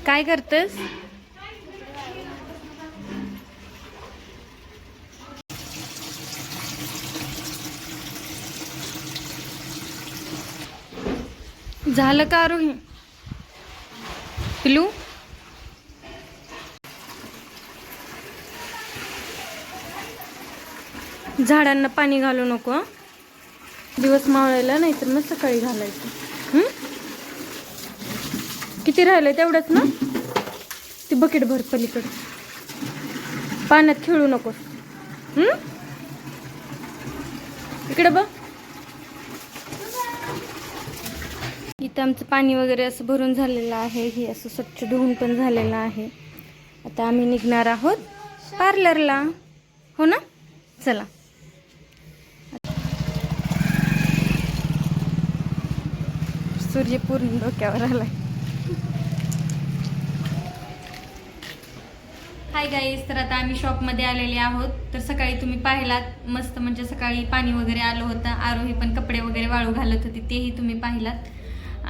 काय करतेस? झालं का आरोही? पिलू झाडांना पाणी घालू नको हं? दिवस मावळायला नाही तर मग सकाळी घालायचं. किती राहिलंय तेवढंच ना? ती बकेट भर पलीकडे. पाण्यात खेळू नकोस. इकडे बघ. इथं आमचं पाणी वगैरे असं भरून झालेलं आहे. हे असं स्वच्छ धुवून पण झालेलं आहे. आता आम्ही निघणार आहोत पार्लरला. हो ना? चला. सूर्य पूर्ण डोक्यावर आलाय. हाय गाईज, तर आता आम्ही शॉपमध्ये आलेले आहोत. तर सकाळी तुम्ही पाहिलात मस्त, म्हणजे सकाळी पाणी वगैरे आलं होतं. आरोही पण कपडे वगैरे वाळू घालत होती, तेही तुम्ही पाहिलात.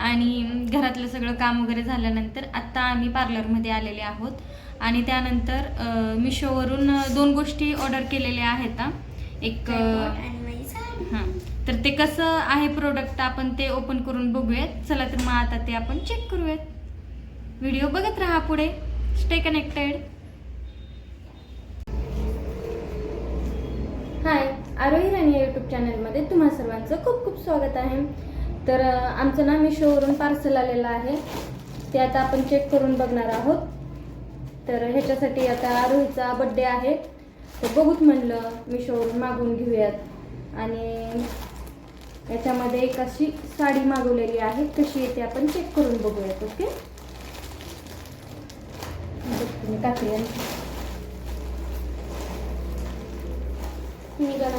आणि घरातलं सगळं काम वगैरे झाल्यानंतर आत्ता आम्ही पार्लरमध्ये आलेले आहोत. आणि त्यानंतर मिशोवरून 2 गोष्टी ऑर्डर केलेल्या आहेत. एक हां, तर ते कसं आहे प्रोडक्ट आपण ते ओपन करून बघूयात. चला तर मग आता ते आपण चेक करूयात. व्हिडिओ बघत राहा पुढे. Stay connected. हाय, आरोही राणी या यूट्यूब चॅनलमध्ये तुम्हा सर्वांचं खूप खूप स्वागत आहे. तर आमचं ना मिशोवरून पार्सल आलेलं आहे, ते आता आपण चेक करून बघणार आहोत. तर ह्याच्यासाठी आता आरोहीचा बड्डे आहे, तर बघूत म्हणलं मिशोवरून मागवून घेऊयात. आणि याच्यामध्ये एक अशी साडी मागवलेली आहे, कशी येते आपण चेक करून बघूयात. ओके, तुम्ही काकडी निघाला.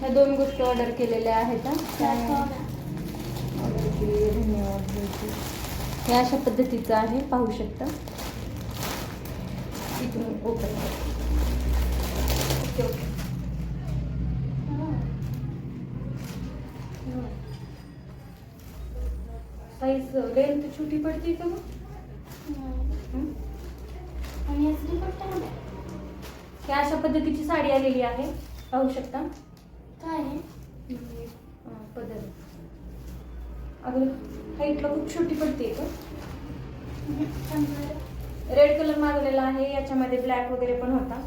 ह्या 2 गोष्टी ऑर्डर केलेल्या आहेत. धन्यवाद. हे अशा पद्धतीचं आहे, पाहू शकता. इथून open. Okay okay. Size length छोटी पडते का मग? ह्या अशा पद्धतीची साडी आलेली आहे, पाहू शकता. काय आहे पदर. अगं हाईटला खूप छोटी पडते का? रेड कलर मागवलेला आहे, याच्यामध्ये ब्लॅक वगैरे पण होता.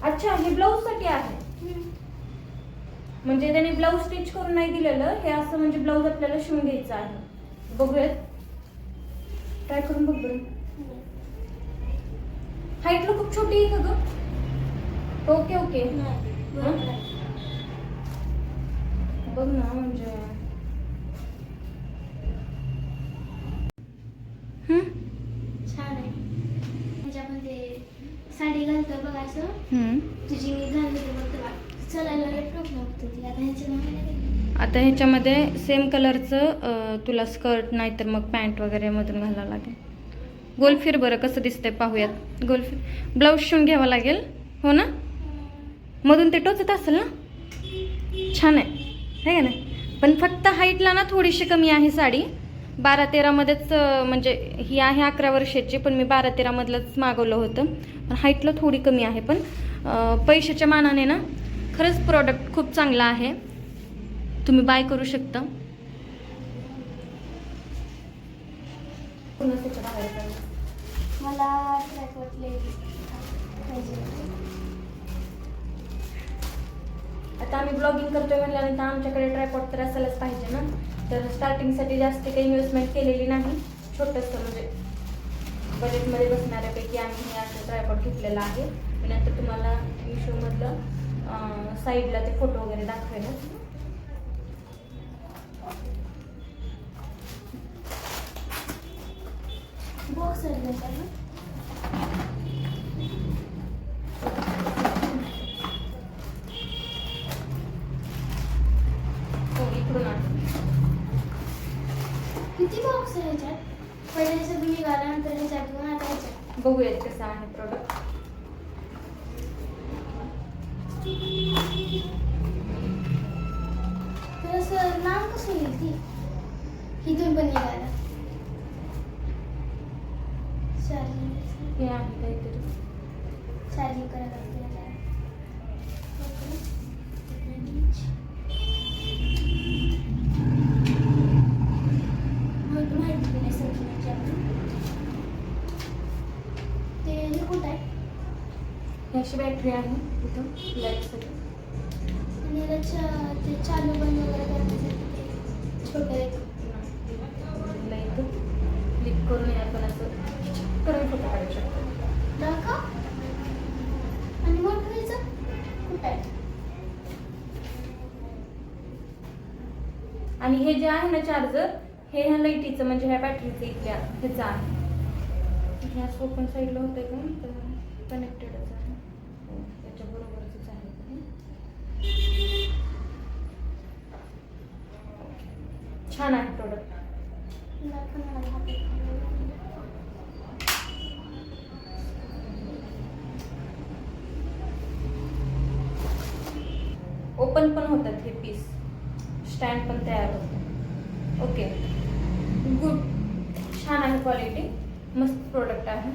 अच्छा, हे ब्लाऊज साठी आहे. म्हणजे त्याने ब्लाऊज स्टिच करून नाही दिलेलं, हे असं म्हणजे ब्लाऊज आपल्याला शिवून घ्यायचं आहे. बघूयात, ट्राय करून बघ बरं. हाईटला खूप छोटी आहे का ग? Okay okay. बघ ना, म्हणजे छान आहे. म्हणजे आपण ते साडी घालतो बघ असं, तुझी मी घालते बघ, तुला चलायला प्रॉब्लेम होतो तिला. आता ह्याच्यामध्ये सेम कलरचं तुला स्कर्ट नाही तर मग पॅन्ट वगैरे मधून घालावं लागेल. गोलफिर बरं कसं दिसतंय पाहूयात. गोलफिर ब्लाऊज शिवून घ्यावा लागेल. हो ना, मधून ते टोचत असेल ना. छान आहे का नाही? पण फक्त हाईटला ना थोडीशी कमी आहे साडी. 12-13 मध्येच, म्हणजे ही आहे 11 वर्षाची, पण मी 12-13 मधलंच मागवलं होतं. पण हाईटला थोडी कमी आहे, पण पैशाच्या मानाने ना खरंच प्रॉडक्ट खूप चांगला आहे, तुम्ही बाय करू शकता. मला आता आम्ही ब्लॉगिंग करतोय म्हटल्यानंतर आमच्याकडे ट्रायपॉड तर असायलाच पाहिजे ना. तर स्टार्टिंगसाठी जास्त काही इन्व्हेस्टमेंट केलेली नाही, छोटंसं म्हणजे बजेटमध्ये बसणाऱ्यापैकी आम्ही हे असं ट्रायपॉड घेतलेलं आहे. नंतर तुम्हाला मिशोमधलं साईडला ते फोटो वगैरे दाखवेल. बॉक्स इकडून किती बॉक्स आहे ह्याच्यात? पहिले ह्याच्यात निघाला, नंतर ह्याच्यात घेऊन आता ह्याच्यात. बघूयात कसं आहे प्रोडक्ट. तर असं नाव कसं येईल ती? इथून पण निघाला. चार्जिंग हे आहे काहीतरी. चार्जिंग करायला लागते त्याला. मग माहिती नाही सगळ्यांची आपण. ते हे कुठं आहे? ही अशी बॅटरी आहे इथं लाईटसाठी. आणि याला ते चालू बंद वगैरे करण्यासाठी ते छोटं एक इथं क्लिक करून आपण असं करून फोटो काढू शकतो. दाखव. आणि मोठं व्हायचं कुठं आहे? आणि हे जे आहे ना चार्जर, हे ह्या लाईटीचं म्हणजे ह्या बॅटरीचं इथल्या ह्याचं आहे. ह्या ओपन साईडला होतं का तर कनेक्टेडच आहे. त्याच्याबरोबरच आहे. छान आहे प्रोडक्ट. दाखव मला हातात. ओपन पण होतात हे पीस. स्टँड पण तयार होतं. Okay good. छान आहे क्वालिटी. मस्त प्रोडक्ट आहे.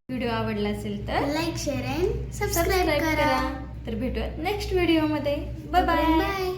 व्हिडिओ आवडला असेल तर लाईक शेअर अँड सबस्क्राईब करा. तर भेटूया नेक्स्ट व्हिडिओमध्ये. Bye bye. बाय.